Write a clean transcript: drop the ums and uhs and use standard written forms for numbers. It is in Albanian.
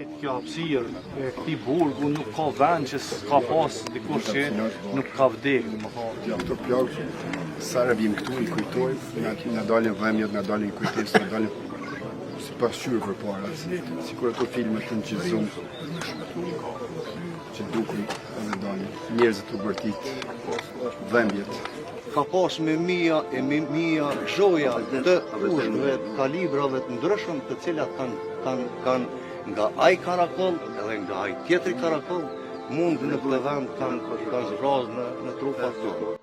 Krejt kjo hapësirë e këtij burgu nuk ka vend që s'ka pas dikush që nuk ka vdekur, më thonë. Ja, këto plagë, sa herë vim këtu i kujtojmë, na dalin vëmjet, na dalin kujtesë, na dalin si pasqyrë përpara, sikur ato filmat të ngjizum që dukun edhe dalin. Njerëzit u bërtit, vëmjet. Ka pas me mija gjoja të ushqeve, kalibrave të ndryshëm, të cilat kanë nga ai karakoll edhe nga ai tjetri karakoll, mund në këtë vend kanë zbrazë në trupat të.